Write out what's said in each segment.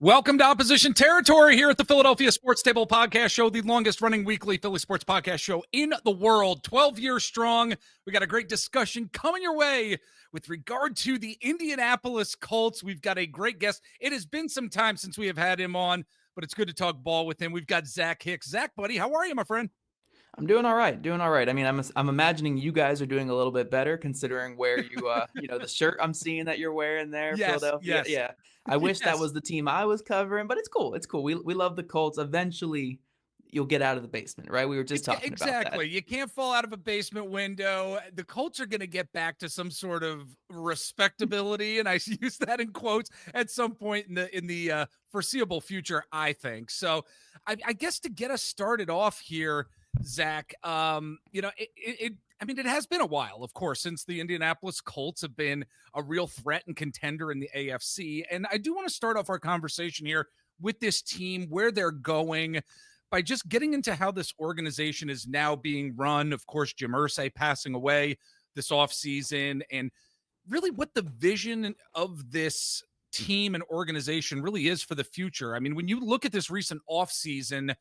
Welcome to Opposition Territory here at the Philadelphia Sports Table Podcast Show, the longest running weekly Philly sports podcast show in the world, 12 years strong. We got a great discussion coming your way with regard to the Indianapolis Colts. We've got a great guest. It has been some time since we have had him on, but it's good to talk ball with him. We've got Zach Hicks. Zach, buddy, how are you, my friend? I'm doing all right. I mean, I'm imagining you guys are doing a little bit better considering where the shirt I'm seeing that you're wearing there, Yes, Philadelphia. yes. Yeah. I wish that Yes. was the team I was covering, but it's cool. It's cool. We love the Colts. Eventually, you'll get out of the basement, right? We were just talking about that. Exactly. You can't fall out of a basement window. The Colts are going to get back to some sort of respectability, and I use that in quotes, at some point in the foreseeable future, I think. So, I guess to get us started off here, Zach, it has been a while, of course, since the Indianapolis Colts have been a real threat and contender in the AFC. And I do want to start off our conversation here with this team, where they're going, by just getting into how this organization is now being run. Of course, Jim Irsay passing away this offseason, and really what the vision of this team and organization really is for the future. I mean, when you look at this recent offseason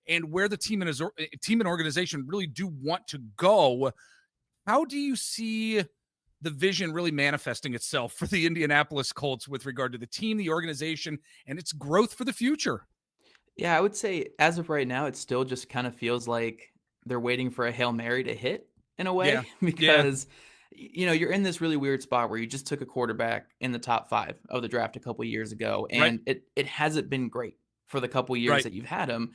and where the team and organization really do want to go, how do you see the vision really manifesting itself for the Indianapolis Colts with regard to the team, the organization, and its growth for the future? Yeah, I would say as of right now, it still just kind of feels like they're waiting for a Hail Mary to hit in a way Yeah. because you're in this really weird spot where you just took a quarterback in the top 5 of the draft a couple years ago, and it hasn't been great for the couple years that you've had him.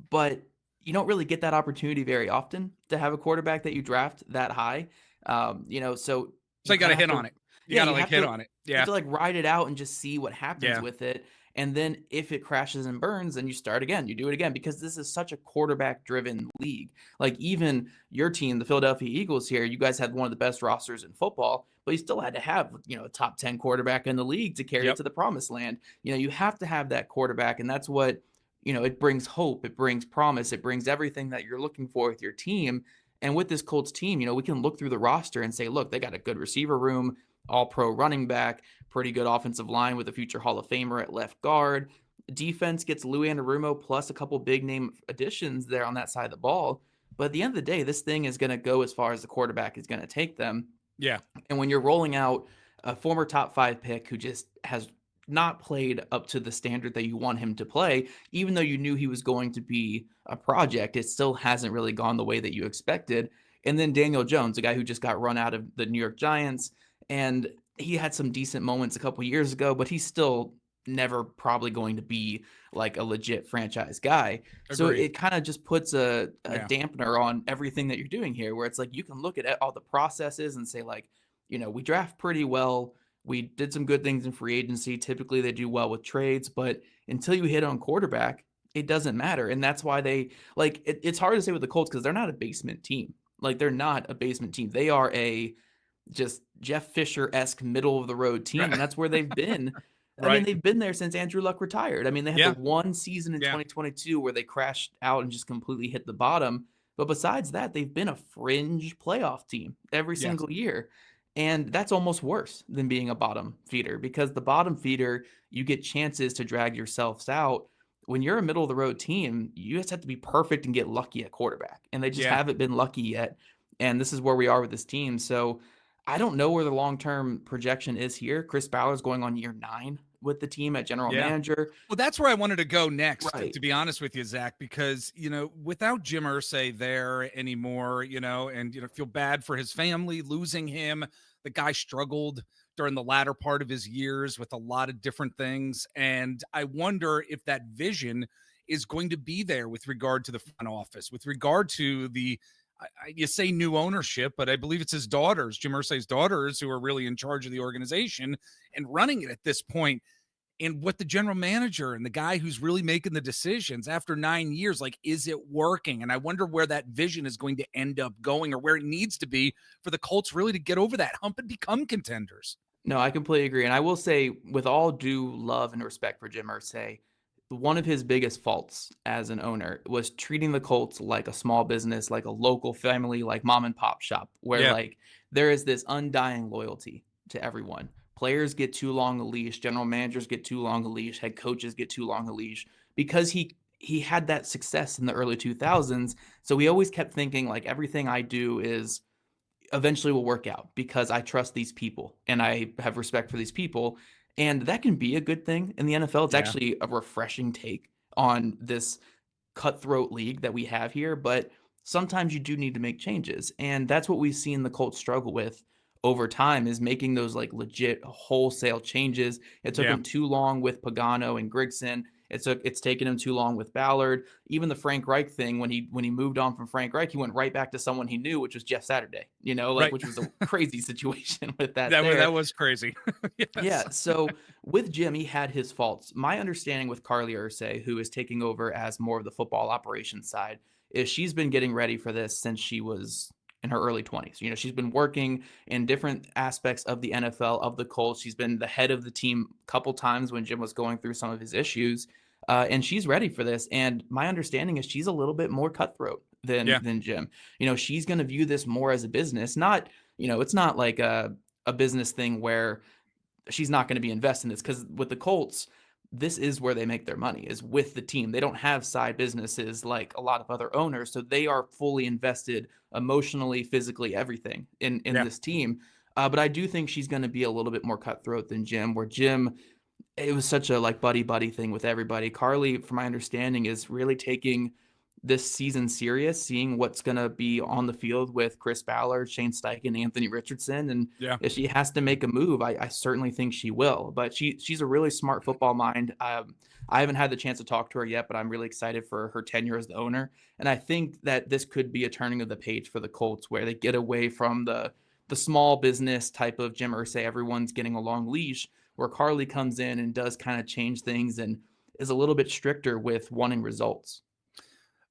But you don't really get that opportunity very often to have a quarterback that you draft that high. So you got to hit on it. You got to hit on it. You have to ride it out and just see what happens with it. And then if it crashes and burns, then you start again. You do it again, because this is such a quarterback-driven league. Like, even your team, the Philadelphia Eagles here, you guys had one of the best rosters in football, but you still had to have, a top 10 quarterback in the league to carry it to the promised land. You have to have that quarterback, and that's what, it brings hope, it brings promise, it brings everything that you're looking for with your team. And with this Colts team, we can look through the roster and say, look, they got a good receiver room, all-pro running back, pretty good offensive line with a future Hall of Famer at left guard. Defense gets Louis Anarumo plus a couple big-name additions there on that side of the ball. But at the end of the day, this thing is going to go as far as the quarterback is going to take them. Yeah. And when you're rolling out a former top 5 pick who just has not played up to the standard that you want him to play, even though you knew he was going to be a project, it still hasn't really gone the way that you expected. And then Daniel Jones, a guy who just got run out of the New York Giants, and he had some decent moments a couple years ago, but he's still never probably going to be like a legit franchise guy. Agreed. So it kind of just puts a dampener on everything that you're doing here, where it's like you can look at all the processes and say, like, we draft pretty well. We did some good things in free agency. Typically, they do well with trades, but until you hit on quarterback, it doesn't matter. And that's why they it's hard to say with the Colts, because they're not a basement team. Like, they're not a basement team. They are a just Jeff Fisher-esque middle of the road team. And that's where they've been. I mean, they've been there since Andrew Luck retired. I mean, they had the one season in 2022 where they crashed out and just completely hit the bottom. But besides that, they've been a fringe playoff team every single year. And that's almost worse than being a bottom feeder, because the bottom feeder, you get chances to drag yourselves out. When you're a middle of the road team, you just have to be perfect and get lucky at quarterback. And they just haven't been lucky yet. And this is where we are with this team. So I don't know where the long-term projection is here. Chris Ballard's going on year 9 with the team at general manager. Well, that's where I wanted to go next, to be honest with you, Zach, because, without Jim Irsay there anymore, and, feel bad for his family losing him. The guy struggled during the latter part of his years with a lot of different things. And I wonder if that vision is going to be there with regard to the front office, with regard to the, you say new ownership, but I believe it's his daughters, Jim Irsay's daughters, who are really in charge of the organization and running it at this point. And what the general manager and the guy who's really making the decisions after 9 years, like, is it working? And I wonder where that vision is going to end up going, or where it needs to be for the Colts really to get over that hump and become contenders. No, I completely agree. And I will say, with all due love and respect for Jim Irsay, one of his biggest faults as an owner was treating the Colts like a small business, like a local family, like mom and pop shop, where like there is this undying loyalty to everyone. players get too long a leash, general managers get too long a leash, head coaches get too long a leash, because he had that success in the early 2000s. So we always kept thinking like everything I do is eventually will work out because I trust these people and I have respect for these people. And that can be a good thing in the NFL. It's actually a refreshing take on this cutthroat league that we have here, but sometimes you do need to make changes. And that's what we've seen the Colts struggle with over time, is making those like legit wholesale changes. It took them too long with Pagano and Grigson. It's taken him too long with Ballard. Even the Frank Reich thing, when he moved on from Frank Reich, he went right back to someone he knew, which was Jeff Saturday, which was a crazy situation with that. That was crazy. Yes. Yeah. So with Jim, he had his faults. My understanding with Carly Ursay, who is taking over as more of the football operations side, is she's been getting ready for this since she was in her early 20s. She's been working in different aspects of the NFL, of the Colts. She's been the head of the team a couple times when Jim was going through some of his issues. And she's ready for this. And my understanding is she's a little bit more cutthroat than Jim. She's going to view this more as a business, not, it's not like a business thing where she's not going to be invested in this, because with the Colts, this is where they make their money, is with the team. They don't have side businesses like a lot of other owners. So they are fully invested emotionally, physically, everything in this team. But I do think she's going to be a little bit more cutthroat than Jim, where Jim, it was such a like buddy thing with everybody. Carly, from my understanding, is really taking this season serious, seeing what's going to be on the field with Chris Ballard, Shane Steichen, Anthony Richardson. And if she has to make a move, I certainly think she will. But she's a really smart football mind. I haven't had the chance to talk to her yet, but I'm really excited for her tenure as the owner. And I think that this could be a turning of the page for the Colts, where they get away from the small business type of Jim Irsay, everyone's getting a long leash, where Carly comes in and does kind of change things and is a little bit stricter with wanting results.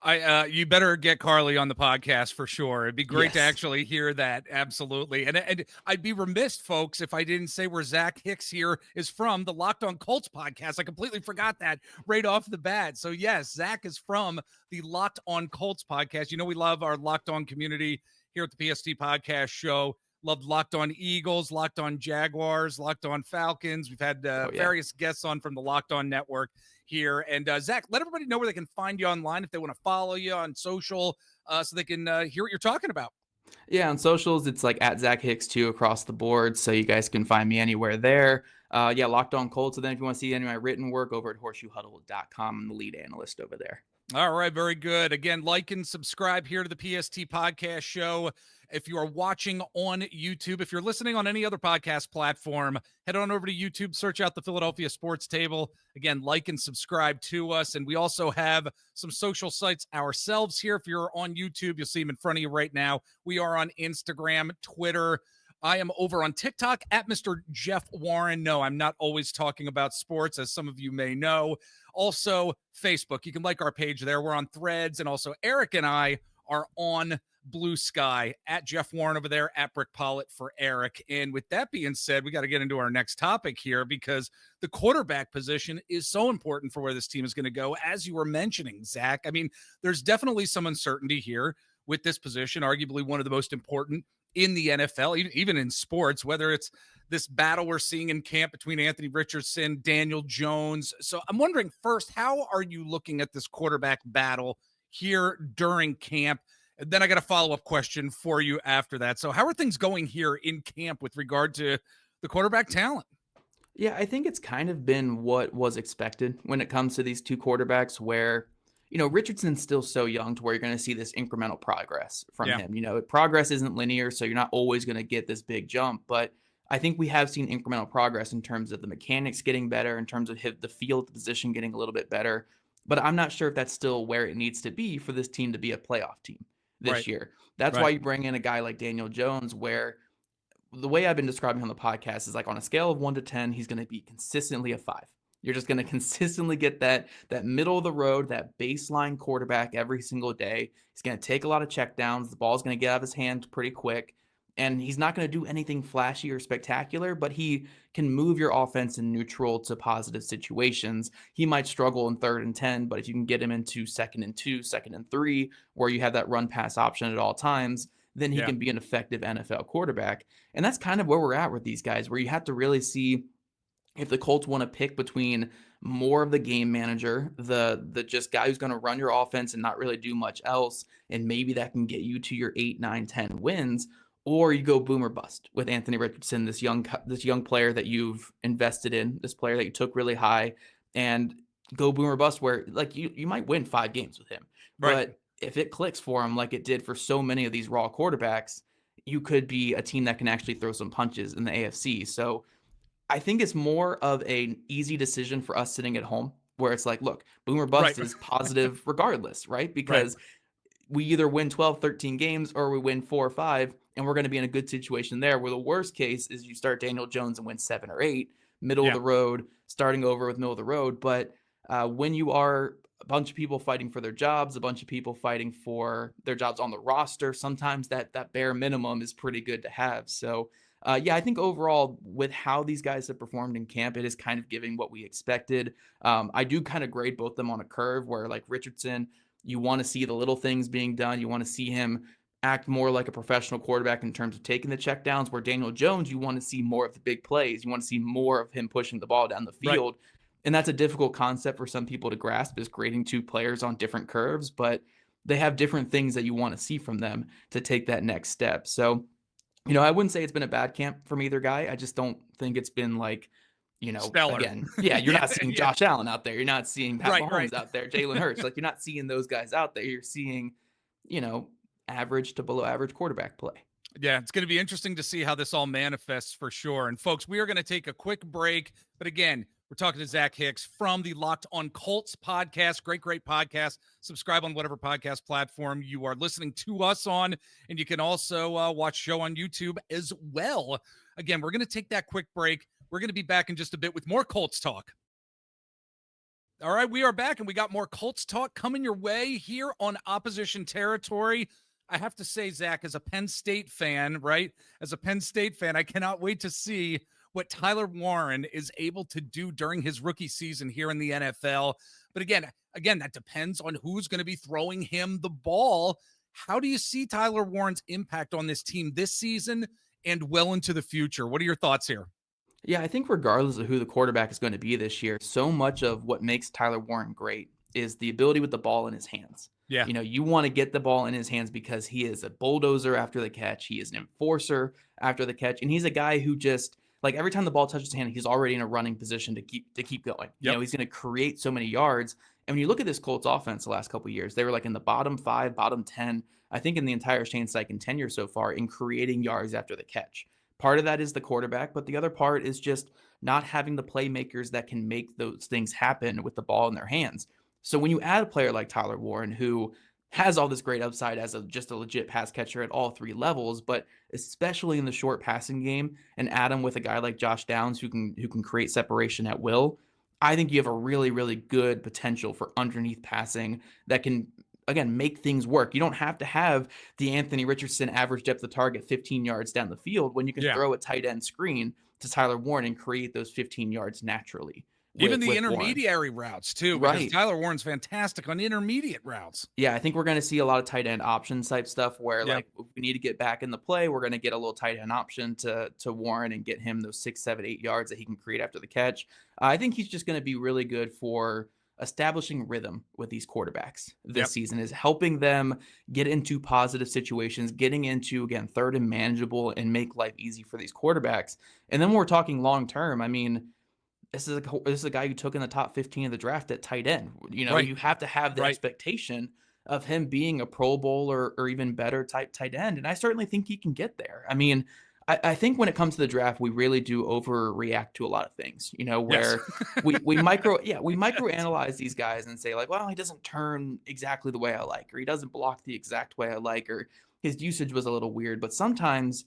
You better get Carly on the podcast for sure. It'd be great to actually hear that. Absolutely. And I'd be remiss, folks, if I didn't say where Zach Hicks here is from, the Locked On Colts podcast. I completely forgot that right off the bat. So yes, Zach is from the Locked On Colts podcast. We love our Locked On community here at the PST podcast show. Loved Locked On Eagles, Locked On Jaguars, Locked On Falcons. We've had various guests on from the Locked On Network here. And Zach, let everybody know where they can find you online if they want to follow you on social, so they can hear what you're talking about. Yeah, on socials, it's like at Zach Hicks 2 across the board, so you guys can find me anywhere there. Locked On Colts. So then if you want to see any of my written work, over at horseshoehuddle.com, I'm the lead analyst over there. All right, very good. Again, like and subscribe here to the PST podcast show. If you are watching on YouTube, if you're listening on any other podcast platform, head on over to YouTube, search out the Philadelphia Sports Table. Again, like and subscribe to us. And we also have some social sites ourselves here. If you're on YouTube, you'll see them in front of you right now. We are on Instagram, Twitter. I am over on TikTok at Mr. Jeff Warren. No, I'm not always talking about sports, as some of you may know. Also, Facebook. You can like our page there. We're on Threads. And also, Eric and I are on Blue Sky, at Jeff Warren over there, at Brick Pollitt for Eric. And with that being said, we got to get into our next topic here, because the quarterback position is so important for where this team is going to go. As you were mentioning, Zach, I mean, there's definitely some uncertainty here with this position, arguably one of the most important in the NFL, even in sports, whether it's this battle we're seeing in camp between Anthony Richardson, Daniel Jones. So I'm wondering, first, how are you looking at this quarterback battle here during camp? And then I got a follow-up question for you after that. So how are things going here in camp with regard to the quarterback talent? Yeah, I think it's kind of been what was expected when it comes to these two quarterbacks, where, Richardson's still so young to where you're going to see this incremental progress from him. Progress isn't linear, so you're not always going to get this big jump. But I think we have seen incremental progress in terms of the mechanics getting better, in terms of the field position getting a little bit better. But I'm not sure if that's still where it needs to be for this team to be a playoff team this year. That's why you bring in a guy like Daniel Jones, where the way I've been describing on the podcast is like on a scale of 1 to 10, he's going to be consistently a 5. You're just going to consistently get that middle of the road, that baseline quarterback every single day. He's going to take a lot of checkdowns. The ball's going to get out of his hand pretty quick. And he's not going to do anything flashy or spectacular, but he can move your offense in neutral to positive situations. He might struggle in 3rd and 10, but if you can get him into 2nd and 2, 2nd and 3, where you have that run pass option at all times, then he Yeah. can be an effective NFL quarterback. And that's kind of where we're at with these guys, where you have to really see if the Colts want to pick between more of the game manager, the just guy who's going to run your offense and not really do much else, and maybe that can get you to your 8, 9, 10 wins, or you go boom or bust with Anthony Richardson, this young player that you've invested in, this player that you took really high, and go boom or bust where like you might win 5 games with him. Right. But if it clicks for him like it did for so many of these raw quarterbacks, you could be a team that can actually throw some punches in the AFC. So I think it's more of an easy decision for us sitting at home where it's like, look, boom or bust Right. is positive regardless, right? Because we either win 12, 13 games or we win 4 or 5, and we're going to be in a good situation there, where the worst case is you start Daniel Jones and win 7 or 8, middle of the road, starting over with middle of the road. But when you are a bunch of people fighting for their jobs, a bunch of people fighting for their jobs on the roster, sometimes that bare minimum is pretty good to have. So yeah, I think overall with how these guys have performed in camp, it is kind of giving what we expected. I do kind of grade both them on a curve where like Richardson, you want to see the little things being done. You want to see him act more like a professional quarterback in terms of taking the checkdowns, where Daniel Jones, you want to see more of the big plays. You want to see more of him pushing the ball down the field. And that's a difficult concept for some people to grasp, is grading 2 players on different curves, but they have different things that you want to see from them to take that next step. So, you know, I wouldn't say it's been a bad camp from either guy. I just don't think it's been like, you know, Stellar. again, you're not seeing Josh Allen out there. You're not seeing Pat Mahomes out there, Jalen Hurts. Like, you're not seeing those guys out there. You're seeing, you know, average to below average quarterback play. Yeah, it's going to be interesting to see how this all manifests for sure. And folks, we are going to take a quick break. But again, we're talking to Zach Hicks from the Locked On Colts podcast. Great podcast. Subscribe on whatever podcast platform you are listening to us on. And you can also watch show on YouTube as well. Again, we're going to take that quick break. We're going to be back in just a bit with more Colts talk. All right, we are back, and we got more Colts talk coming your way here on Opposition Territory. I have to say, Zach, as a Penn State fan, right? As a Penn State fan, I cannot wait to see what Tyler Warren is able to do during his rookie season here in the NFL. But again, that depends on who's going to be throwing him the ball. How do you see Tyler Warren's impact on this team this season and well into the future? What are your thoughts here? Yeah, I think regardless of who the quarterback is going to be this year, so much of what makes Tyler Warren great is the ability with the ball in his hands. Yeah. You know, you want to get the ball in his hands because he is a bulldozer after the catch. He is an enforcer after the catch. And he's a guy who just, like, every time the ball touches his hand, he's already in a running position to keep going. You know, he's going to create so many yards. And when you look at this Colts offense the last couple of years, they were like in the bottom 5, bottom 10, I think in the entire Shane Steichen tenure so far in creating yards after the catch. Part of that is the quarterback, but the other part is just not having the playmakers that can make those things happen with the ball in their hands. So when you add a player like Tyler Warren, who has all this great upside as just a legit pass catcher at all 3 levels, but especially in the short passing game, and add him with a guy like Josh Downs who can create separation at will, I think you have a really, really good potential for underneath passing that can, again, make things work. You don't have to have the Anthony Richardson average depth of target 15 yards down the field when you can throw a tight end screen to Tyler Warren and create those 15 yards naturally. Even the intermediary routes, too, because Tyler Warren's fantastic on intermediate routes. Yeah, I think we're going to see a lot of tight end option type stuff where, like, if we need to get back in the play, we're going to get a little tight end option to Warren and get him those 6, 7, 8 yards that he can create after the catch. I think he's just going to be really good for establishing rhythm with these quarterbacks this season, is helping them get into positive situations, getting into, again, third and manageable, and make life easy for these quarterbacks. And then when we're talking long term, I mean, this is a guy who took in the top 15 of the draft at tight end. You know, you have to have the expectation of him being a Pro Bowl or even better type tight end. And I certainly think he can get there. I mean, I think when it comes to the draft, we really do overreact to a lot of things, you know, where we microanalyze these guys and say, like, well, he doesn't turn exactly the way I like, or he doesn't block the exact way I like, or his usage was a little weird. But sometimes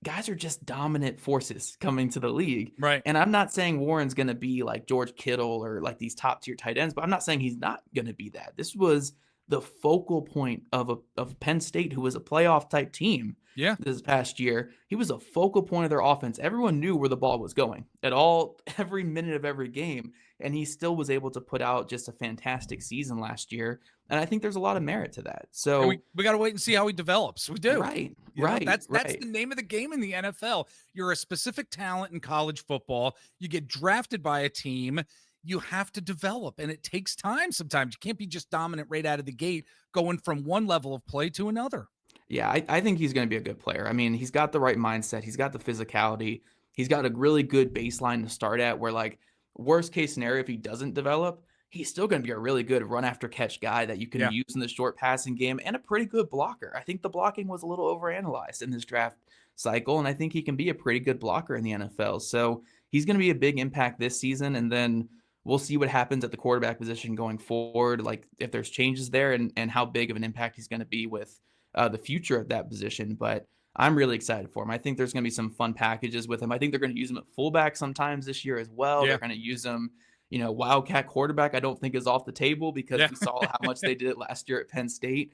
guys are just dominant forces coming to the league. Right. And I'm not saying Warren's going to be like George Kittle or like these top tier tight ends, but I'm not saying he's not going to be that. This was the focal point of Penn State, who was a playoff type team Yeah. this past year. He was a focal point of their offense. Everyone knew where the ball was going at all, every minute of every game. And he still was able to put out just a fantastic season last year. And I think there's a lot of merit to that. And So, we got to wait and see how he develops. We do. right, You know, right, that's right. the name of the game in the NFL. You're a specific talent in college football. You get drafted by a team. You have to develop, and it takes time sometimes. You can't be just dominant right out of the gate, going from one level of play to another. Yeah, I think he's going to be a good player. I mean, he's got the right mindset. He's got the physicality. He's got a really good baseline to start at where, like, worst case scenario, if he doesn't develop, he's still going to be a really good run after catch guy that you can Yeah. use in the short passing game and a pretty good blocker. I think the blocking was a little overanalyzed in this draft cycle, and I think he can be a pretty good blocker in the NFL. So he's going to be a big impact this season, and then we'll see what happens at the quarterback position going forward, like if there's changes there and how big of an impact he's going to be with the future of that position. But I'm really excited for him. I think there's going to be some fun packages with him. I think they're going to use him at fullback sometimes this year as well. Yeah. They're going to use him, wildcat quarterback. I don't think is off the table because Yeah. we saw how much they did it last year at Penn State.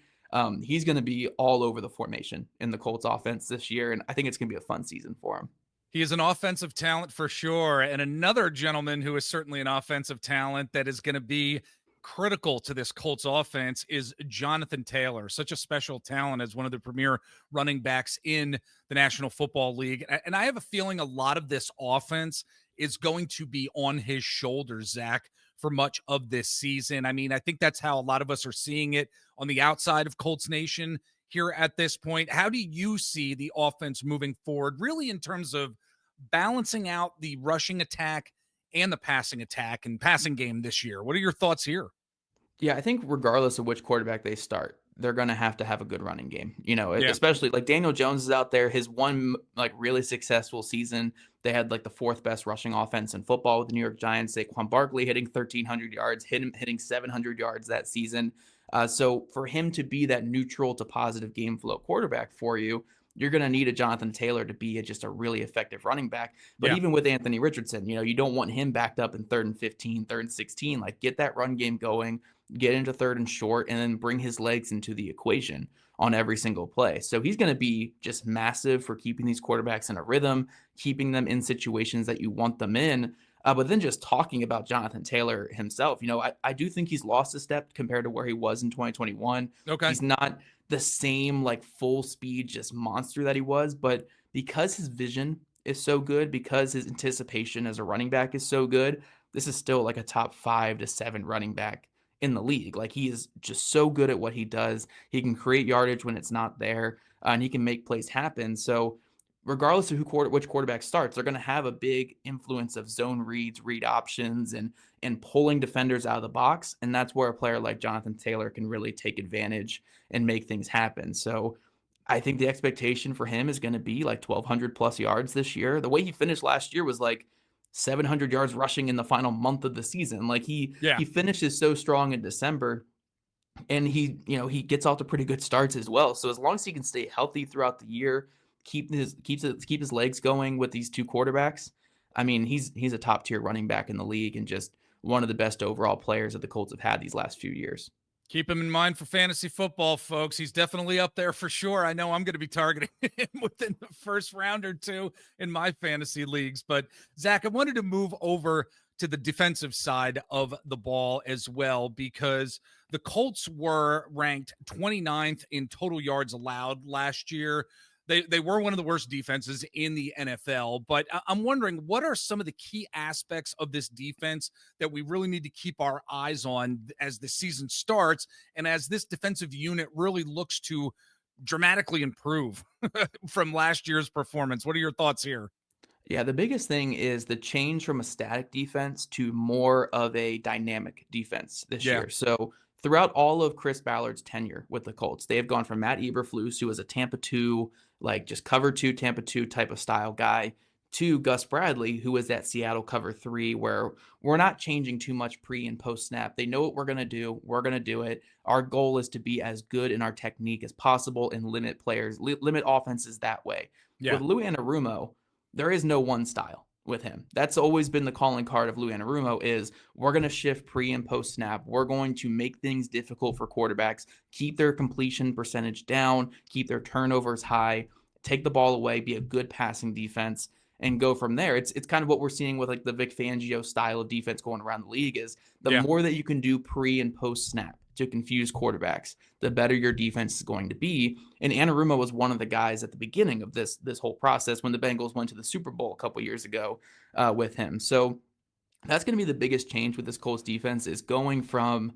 He's going to be all over the formation in the Colts offense this year, and I think it's going to be a fun season for him. He is an offensive talent for sure. And another gentleman who is certainly an offensive talent that is going to be critical to this Colts offense is Jonathan Taylor, such a special talent as one of the premier running backs in the National Football League. And I have a feeling a lot of this offense is going to be on his shoulders, Zach, for much of this season. I mean, I think that's how a lot of us are seeing it on the outside of Colts Nation here at this point. How do you see the offense moving forward, really in terms of balancing out the rushing attack and the passing attack and passing game this year? What are your thoughts here? Yeah, I think regardless of which quarterback they start, they're going to have a good running game. Yeah. Especially like Daniel Jones is out there. His one like really successful season, they had like the fourth best rushing offense in football with the New York Giants. Saquon Barkley hitting 1,300 yards, hitting 700 yards that season. So for him to be that neutral to positive game flow quarterback for you, you're going to need a Jonathan Taylor to be just a really effective running back. But Yeah. even with Anthony Richardson, you don't want him backed up in 3rd and 15, 3rd and 16. Like get that run game going, get into 3rd and short, and then bring his legs into the equation on every single play. So he's going to be just massive for keeping these quarterbacks in a rhythm, keeping them in situations that you want them in. But then just talking about Jonathan Taylor himself, I do think he's lost a step compared to where he was in 2021. Okay. He's not the same like full speed just monster that he was, but because his vision is so good, because his anticipation as a running back is so good, this is still like a top 5 to 7 running back in the league. Like he is just so good at what he does. He can create yardage when it's not there, and he can make plays happen. So regardless of which quarterback starts, they're going to have a big influence of zone reads, read options, and pulling defenders out of the box. And that's where a player like Jonathan Taylor can really take advantage and make things happen. So I think the expectation for him is going to be like 1,200 plus yards this year. The way he finished last year was like 700 yards rushing in the final month of the season. Like he finishes so strong in December, and he gets off to pretty good starts as well. So as long as he can stay healthy throughout the year, keep his legs going with these two quarterbacks, I mean, he's a top tier running back in the league and just one of the best overall players that the Colts have had these last few years. Keep him in mind for fantasy football, folks. He's definitely up there for sure. I know I'm going to be targeting him within the first round or two in my fantasy leagues. But, Zach, I wanted to move over to the defensive side of the ball as well, because the Colts were ranked 29th in total yards allowed last year. They were one of the worst defenses in the NFL, but I'm wondering, what are some of the key aspects of this defense that we really need to keep our eyes on as the season starts and as this defensive unit really looks to dramatically improve from last year's performance? What are your thoughts here? Yeah, the biggest thing is the change from a static defense to more of a dynamic defense this year. So throughout all of Chris Ballard's tenure with the Colts, they have gone from Matt Eberflus, who was a Tampa 2, like just cover 2, Tampa 2 type of style guy, to Gus Bradley, who was that Seattle cover 3, where we're not changing too much pre and post snap. They know what we're going to do. We're going to do it. Our goal is to be as good in our technique as possible and limit offenses that way. Yeah. With Lou Anarumo, there is no one style with him. That's always been the calling card of Lou Anarumo is we're going to shift pre and post snap. We're going to make things difficult for quarterbacks, keep their completion percentage down, keep their turnovers high. take the ball away, be a good passing defense, and go from there. It's kind of what we're seeing with like the Vic Fangio style of defense going around the league is the more that you can do pre and post snap to confuse quarterbacks, the better your defense is going to be. And Anarumo was one of the guys at the beginning of this whole process when the Bengals went to the Super Bowl a couple years ago with him. So that's going to be the biggest change with this Colts defense, is going from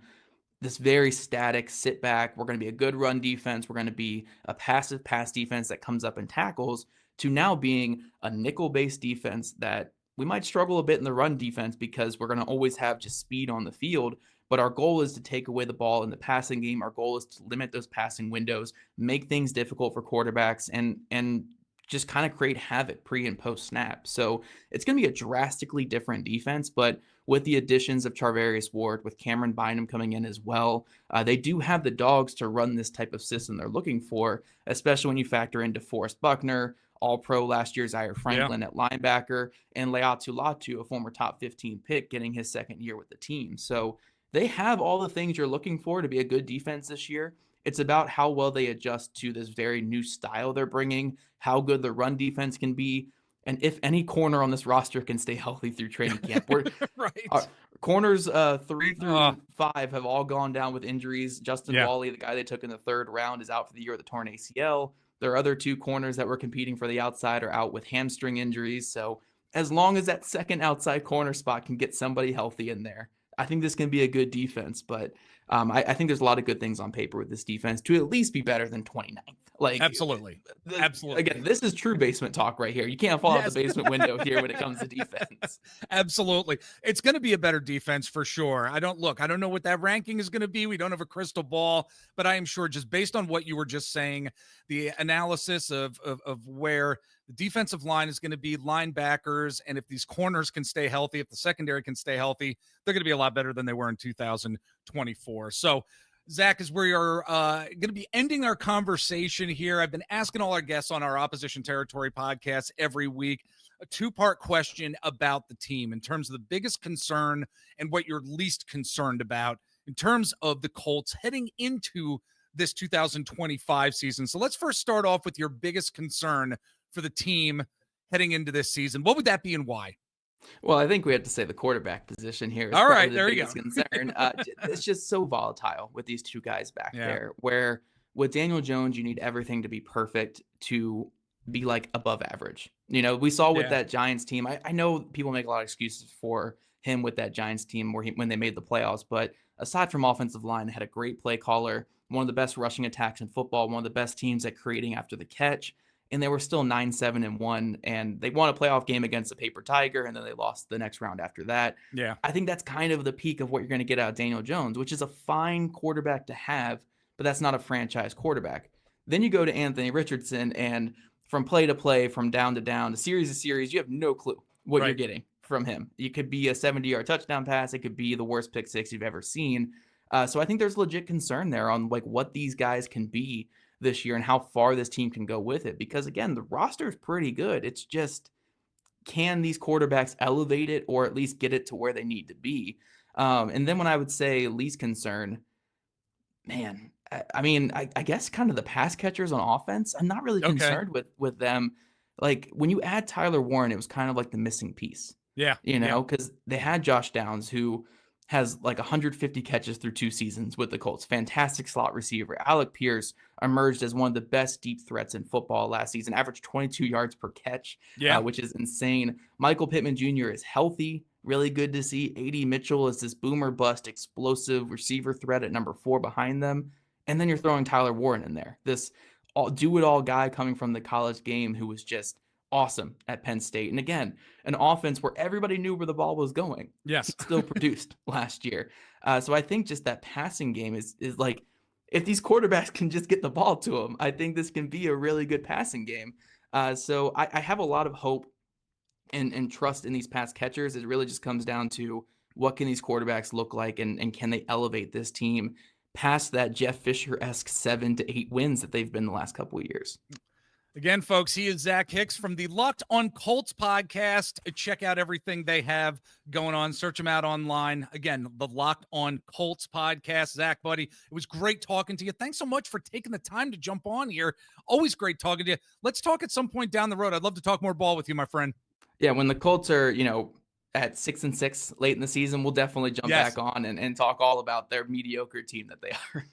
this very static sit back, we're going to be a good run defense, we're going to be a passive pass defense that comes up and tackles, to now being a nickel-based defense that we might struggle a bit in the run defense because we're going to always have just speed on the field. But our goal is to take away the ball in the passing game. Our goal is to limit those passing windows, make things difficult for quarterbacks, and just kind of create havoc pre and post snap. So it's going to be a drastically different defense, but with the additions of Charvarius Ward, with Cameron Bynum coming in as well, they do have the dogs to run this type of system they're looking for, especially when you factor in DeForest Buckner, All-Pro last year Zaire Franklin at linebacker, and Leatu Latu, a former top 15 pick, getting his second year with the team. So they have all the things you're looking for to be a good defense this year. It's about how well they adjust to this very new style they're bringing, how good the run defense can be, and if any corner on this roster can stay healthy through training camp. Right. Corners 3 through 5 have all gone down with injuries. Justin Wally, the guy they took in the 3rd round, is out for the year with a torn ACL. Their other 2 corners that were competing for the outside are out with hamstring injuries. So as long as that second outside corner spot can get somebody healthy in there, I think this can be a good defense. But I think there's a lot of good things on paper with this defense to at least be better than 29th. Like, absolutely. Again, this is true basement talk right here. You can't fall out the basement window here when it comes to defense. Absolutely. It's going to be a better defense for sure. I don't know what that ranking is going to be. We don't have a crystal ball, but I am sure, just based on what you were just saying, the analysis of where the defensive line is going to be, linebackers, and if these corners can stay healthy, if the secondary can stay healthy, they're going to be a lot better than they were in 2024. So, Zach, as we are going to be ending our conversation here, I've been asking all our guests on our Opposition Territory podcast every week a 2-part question about the team in terms of the biggest concern and what you're least concerned about in terms of the Colts heading into this 2025 season. So let's first start off with your biggest concern for the team heading into this season. What would that be and why? Well, I think we have to say the quarterback position here is all right, the there biggest you go. concern. It's just so volatile with these 2 guys back there, where with Daniel Jones, you need everything to be perfect to be like above average. You know, we saw with that Giants team, I know people make a lot of excuses for him with that Giants team when they made the playoffs, but aside from offensive line, they had a great play caller, one of the best rushing attacks in football, one of the best teams at creating after the catch. And they were still 9-7-1, and they won a playoff game against a paper tiger, and then they lost the next round after that. Yeah. I think that's kind of the peak of what you're going to get out of Daniel Jones, which is a fine quarterback to have, but that's not a franchise quarterback. Then you go to Anthony Richardson, and from play to play, from down to down, to series, you have no clue what you're getting from him. It could be a 70-yard touchdown pass. It could be the worst pick six you've ever seen. So I think there's legit concern there on like what these guys can be this year and how far this team can go with it. Because again, the roster is pretty good. It's just, can these quarterbacks elevate it or at least get it to where they need to be? And then when I would say least concern, man, I guess kind of the pass catchers on offense. I'm not really concerned with them. Like when you add Tyler Warren, it was kind of like the missing piece. Yeah. You know, because they had Josh Downs, who has like 150 catches through 2 seasons with the Colts. Fantastic slot receiver. Alec Pierce emerged as one of the best deep threats in football last season, averaged 22 yards per catch, which is insane. Michael Pittman Jr. is healthy. Really good to see. A.D. Mitchell is this boomer bust, explosive receiver threat at number 4 behind them. And then you're throwing Tyler Warren in there. This do-it-all guy coming from the college game who was just awesome at Penn State. And again, an offense where everybody knew where the ball was going. Yes. He still produced last year. So I think just that passing game is like, if these quarterbacks can just get the ball to them, I think this can be a really good passing game. So I have a lot of hope and trust in these pass catchers. It really just comes down to what can these quarterbacks look like and can they elevate this team past that Jeff Fisher-esque 7 to 8 wins that they've been the last couple of years. Again, folks, he is Zach Hicks from the Locked On Colts podcast. Check out everything they have going on. Search them out online. Again, the Locked On Colts podcast. Zach, buddy, it was great talking to you. Thanks so much for taking the time to jump on here. Always great talking to you. Let's talk at some point down the road. I'd love to talk more ball with you, my friend. Yeah, when the Colts are, at 6-6 late in the season, we'll definitely jump back on and talk all about their mediocre team that they are.